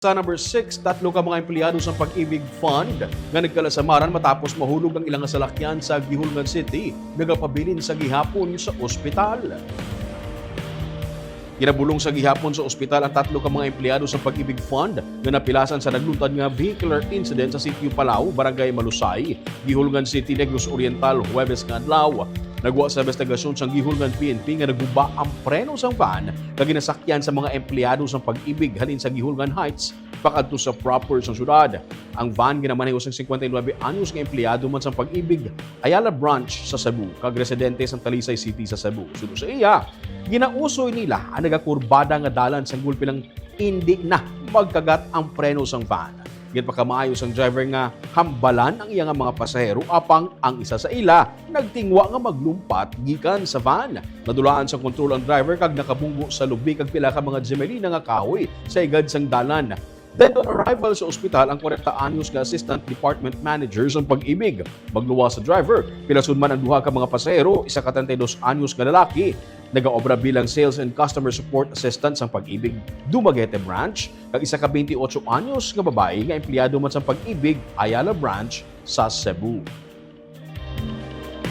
Sa number 6, tatlo ka mga empleyado sa PAGIBIG Fund nga nagkalasamaran matapos mahulog ang ilang salakyan sa Ginabulong City, nagapabilin sa gihapon sa ospital. Ginabulong sa gihapon sa ospital ang tatlo ka mga empleyado sa PAGIBIG Fund nga napilasan sa naglutad nga vehicular incident sa Sitio Palau, Barangay Malusay, Ginabulong City, Negros Oriental, Huwebes nga adlaw. Nagwa sa investigasyon sa Gihulngan PNP nga naguba ang preno sang van nga ginasakyan sa mga empleyado sa PAGIBIG halin sa Gihulngan Heights pakadto sa proper sa syudad. Ang van ginamaneho sang 59 anyos nga empleyado man sa PAGIBIG Ayala branch sa Cebu kag residente sa Talisay City sa Cebu. Sunod sa iya, ginausoy nila ang nagakurbada nga dalan sa gulpilang hindi na magkagat ang preno sang van. Gid pa kamaayo sang driver nga hambalan ang iyang mga pasahero apang ang isa sa ila nagtingwa nga maglumpat gikan sa van. Nadulaan sa kontrol ang driver kag nakabunggo sa lubi kag pila ka mga gemelina nga kahoy sa igad sang dalan. Then on arrival sa ospital ang 40 anyos nga assistant department manager sa PAGIBIG. Magluwa sa driver, pilasun man ang duha ka mga pasahero, isa ka 32 anyos nga lalaki. Nagaobra bilang sales and customer support assistant sa PAGIBIG Dumaguete branch, kag isa ka 28 anyos nga babae nga empleyado man sa PAGIBIG Ayala branch sa Cebu.